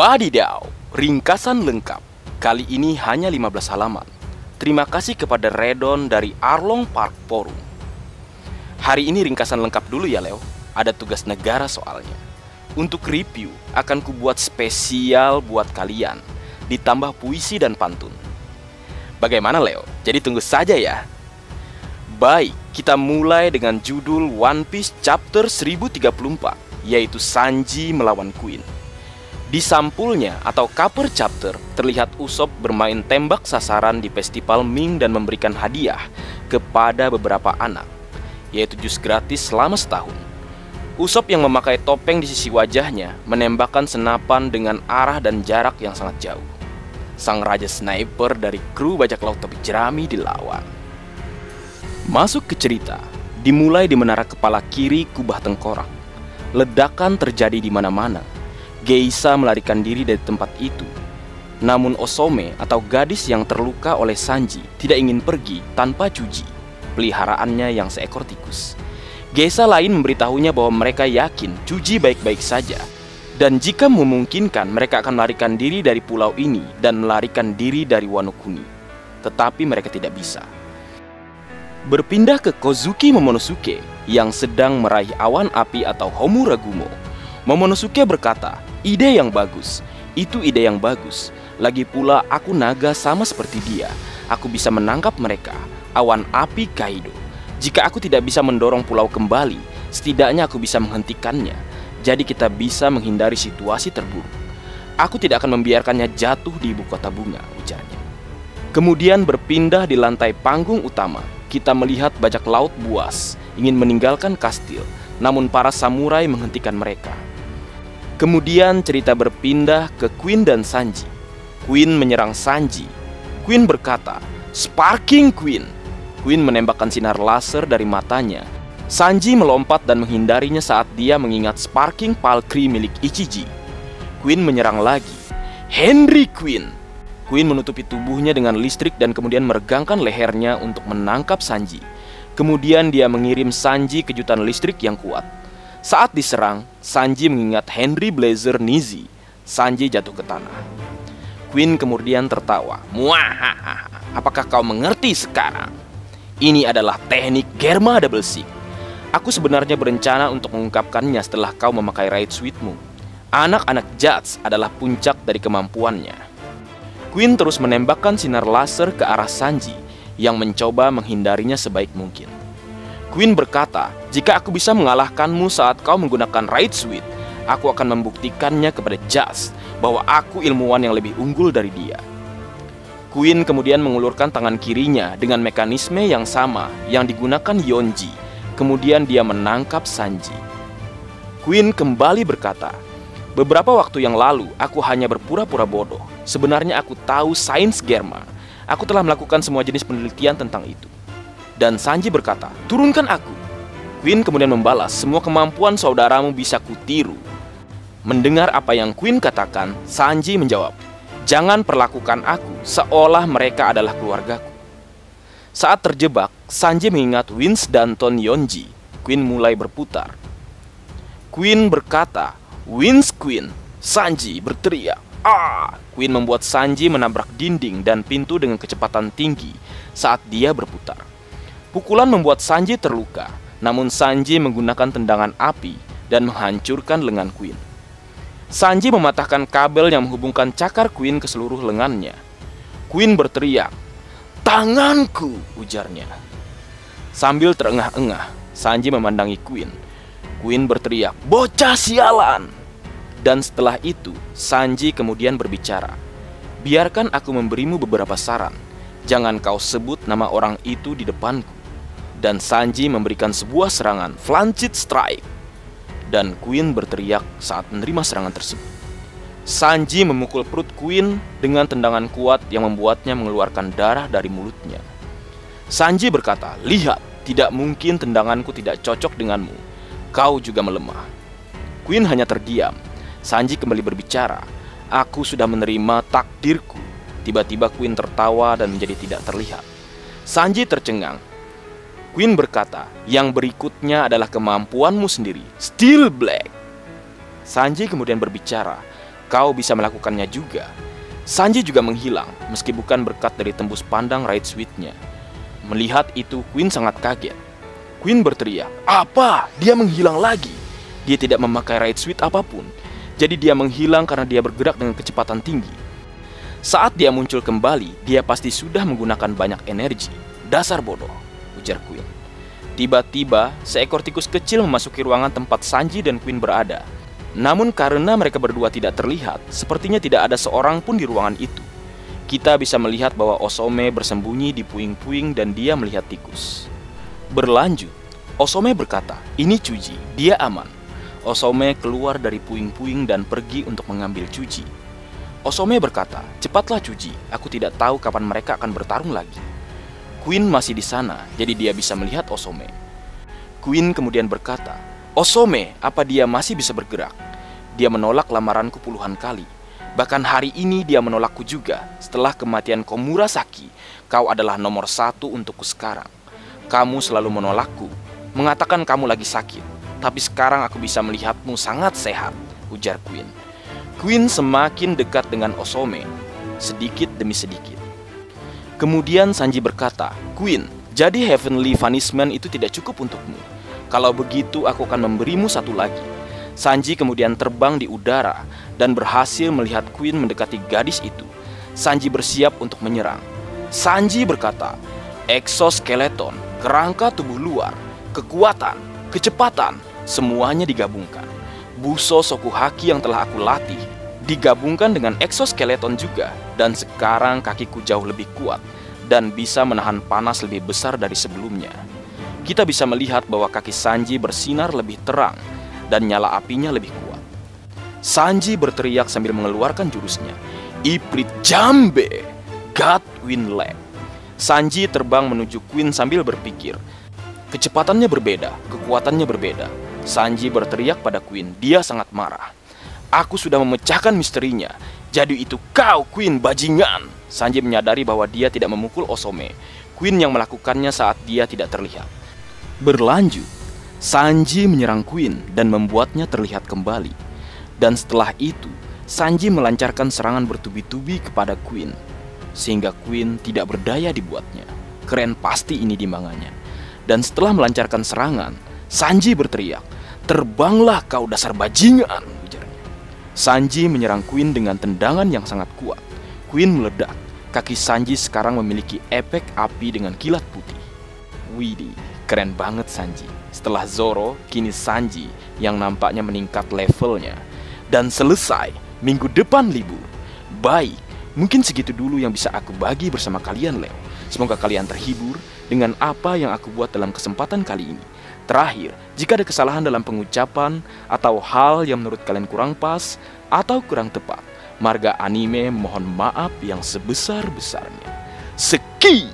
Wadidaw, ringkasan lengkap. Kali ini hanya 15 halaman. Terima kasih kepada Redon dari Arlong Park Forum. Hari ini ringkasan lengkap dulu ya Leo. Ada tugas negara soalnya. Untuk review akan kubuat spesial buat kalian, ditambah puisi dan pantun. Bagaimana Leo? Jadi tunggu saja ya. Baik, kita mulai dengan judul One Piece chapter 1034, yaitu Sanji melawan Queen. Di sampulnya atau cover chapter terlihat Usopp bermain tembak sasaran di festival Ming dan memberikan hadiah kepada beberapa anak, yaitu jus gratis selama setahun. Usopp yang memakai topeng di sisi wajahnya menembakkan senapan dengan arah dan jarak yang sangat jauh. Sang raja sniper dari kru bajak laut topi jerami dilawan. Masuk ke cerita, dimulai di menara kepala kiri kubah tengkorak. Ledakan terjadi di mana-mana. Geisha melarikan diri dari tempat itu. Namun Osome atau gadis yang terluka oleh Sanji tidak ingin pergi tanpa Chuji, peliharaannya yang seekor tikus. Geisha lain memberitahunya bahwa mereka yakin Chuji baik-baik saja, dan jika memungkinkan mereka akan melarikan diri dari pulau ini dan melarikan diri dari Wano Kuni. Tetapi mereka tidak bisa. Berpindah ke Kozuki Momonosuke yang sedang meraih awan api atau Homuragumo. Momonosuke berkata, "Ide yang bagus, itu ide yang bagus. Lagi pula aku naga sama seperti dia. Aku bisa menangkap mereka, awan api Kaido. Jika aku tidak bisa mendorong pulau kembali, setidaknya aku bisa menghentikannya. Jadi kita bisa menghindari situasi terburuk. Aku tidak akan membiarkannya jatuh di ibu kota bunga," ujarnya. Kemudian berpindah di lantai panggung utama, kita melihat bajak laut buas ingin meninggalkan kastil, namun para samurai menghentikan mereka. Kemudian cerita berpindah ke Queen dan Sanji. Queen menyerang Sanji. Queen berkata, "Sparking Queen." Queen menembakkan sinar laser dari matanya. Sanji melompat dan menghindarinya saat dia mengingat Sparking Palkri milik Ichiji. Queen menyerang lagi. "Henry Queen." Queen menutupi tubuhnya dengan listrik dan kemudian meregangkan lehernya untuk menangkap Sanji. Kemudian dia mengirim Sanji kejutan listrik yang kuat. Saat diserang, Sanji mengingat Henry Blazer Nizi. Sanji jatuh ke tanah. Queen kemudian tertawa. "Muahaha, apakah kau mengerti sekarang? Ini adalah teknik Germa Double Six. Aku sebenarnya berencana untuk mengungkapkannya setelah kau memakai Raid Suite-mu. Anak-anak Judge adalah puncak dari kemampuannya." Queen terus menembakkan sinar laser ke arah Sanji yang mencoba menghindarinya sebaik mungkin. Queen berkata, "Jika aku bisa mengalahkanmu saat kau menggunakan Raid Suite, aku akan membuktikannya kepada Judge bahwa aku ilmuwan yang lebih unggul dari dia." Queen kemudian mengulurkan tangan kirinya dengan mekanisme yang sama yang digunakan Yonji. Kemudian dia menangkap Sanji. Queen kembali berkata, "Beberapa waktu yang lalu aku hanya berpura-pura bodoh. Sebenarnya aku tahu sains Germa. Aku telah melakukan semua jenis penelitian tentang itu." Dan Sanji berkata, "Turunkan aku." Queen kemudian membalas, "Semua kemampuan saudaramu bisa kutiru." Mendengar apa yang Queen katakan, Sanji menjawab, "Jangan perlakukan aku seolah mereka adalah keluargaku." Saat terjebak, Sanji mengingat Vince Danton Yonji. Queen mulai berputar. Queen berkata, "Vince Queen." Sanji berteriak, "Ah!" Queen membuat Sanji menabrak dinding dan pintu dengan kecepatan tinggi saat dia berputar. Pukulan membuat Sanji terluka, namun Sanji menggunakan tendangan api dan menghancurkan lengan Queen. Sanji mematahkan kabel yang menghubungkan cakar Queen ke seluruh lengannya. Queen berteriak, "Tanganku!" ujarnya. Sambil terengah-engah, Sanji memandangi Queen. Queen berteriak, "Bocah sialan!" Dan setelah itu, Sanji kemudian berbicara, "Biarkan aku memberimu beberapa saran. Jangan kau sebut nama orang itu di depanku." Dan Sanji memberikan sebuah serangan Flancid Strike. Dan Queen berteriak saat menerima serangan tersebut. Sanji memukul perut Queen dengan tendangan kuat yang membuatnya mengeluarkan darah dari mulutnya. Sanji berkata, "Lihat, tidak mungkin tendanganku tidak cocok denganmu. Kau juga melemah." Queen hanya terdiam. Sanji kembali berbicara, "Aku sudah menerima takdirku." Tiba-tiba Queen tertawa dan menjadi tidak terlihat. Sanji tercengang. Queen berkata, "Yang berikutnya adalah kemampuanmu sendiri, Steel Black." Sanji kemudian berbicara, kau bisa melakukannya juga. Sanji juga menghilang, meski bukan berkat dari tembus pandang Right Sweet-nya. Melihat itu, Queen sangat kaget. Queen berteriak, "Apa? Dia menghilang lagi!" Dia tidak memakai Right Sweet apapun. Jadi dia menghilang karena dia bergerak dengan kecepatan tinggi. Saat dia muncul kembali, dia pasti sudah menggunakan banyak energi. "Dasar bodoh," ujar Queen. Tiba-tiba, seekor tikus kecil memasuki ruangan tempat Sanji dan Queen berada. Namun karena mereka berdua tidak terlihat, sepertinya tidak ada seorang pun di ruangan itu. Kita bisa melihat bahwa Osome bersembunyi di puing-puing dan dia melihat tikus. Berlanjut, Osome berkata, "Ini Chuji, dia aman." Osome keluar dari puing-puing dan pergi untuk mengambil Chuji. Osome berkata, "Cepatlah Chuji, aku tidak tahu kapan mereka akan bertarung lagi." Queen masih di sana, jadi dia bisa melihat Osome. Queen kemudian berkata, "Osome, apa dia masih bisa bergerak? Dia menolak lamaranku puluhan kali. Bahkan hari ini dia menolakku juga. Setelah kematian Komurasaki, kau adalah nomor 1 untukku sekarang. Kamu selalu menolakku, mengatakan kamu lagi sakit. Tapi sekarang aku bisa melihatmu sangat sehat," ujar Queen. Queen semakin dekat dengan Osome, sedikit demi sedikit. Kemudian Sanji berkata, "Queen, jadi Heavenly Punishment itu tidak cukup untukmu. Kalau begitu aku akan memberimu satu lagi." Sanji kemudian terbang di udara dan berhasil melihat Queen mendekati gadis itu. Sanji bersiap untuk menyerang. Sanji berkata, "Exoskeleton, kerangka tubuh luar, kekuatan, kecepatan, semuanya digabungkan. Buso Sokuhaki yang telah aku latih digabungkan dengan exoskeleton juga, dan sekarang kakiku jauh lebih kuat dan bisa menahan panas lebih besar dari sebelumnya." Kita bisa melihat bahwa kaki Sanji bersinar lebih terang dan nyala apinya lebih kuat. Sanji berteriak sambil mengeluarkan jurusnya, "Iprit Jambe, God Wind Lap." Sanji terbang menuju Queen sambil berpikir. Kecepatannya berbeda, kekuatannya berbeda. Sanji berteriak pada Queen, dia sangat marah. "Aku sudah memecahkan misterinya. Jadi itu kau, Queen, bajingan." Sanji menyadari bahwa dia tidak memukul Osome. Queen yang melakukannya saat dia tidak terlihat. Berlanjut, Sanji menyerang Queen dan membuatnya terlihat kembali. Dan setelah itu, Sanji melancarkan serangan bertubi-tubi kepada Queen, sehingga Queen tidak berdaya dibuatnya. Keren pasti ini timbangannya. Dan setelah melancarkan serangan, Sanji berteriak, "Terbanglah kau dasar bajingan," ujarnya. Sanji menyerang Queen dengan tendangan yang sangat kuat. Queen meledak. Kaki Sanji sekarang memiliki efek api dengan kilat putih. Widih, keren banget Sanji. Setelah Zoro, kini Sanji yang nampaknya meningkat levelnya. Dan selesai, minggu depan libur. Baik, mungkin segitu dulu yang bisa aku bagi bersama kalian, Leo. Semoga kalian terhibur dengan apa yang aku buat dalam kesempatan kali ini. Terakhir, jika ada kesalahan dalam pengucapan atau hal yang menurut kalian kurang pas atau kurang tepat, Marga Anime mohon maaf yang sebesar-besarnya. Sekian.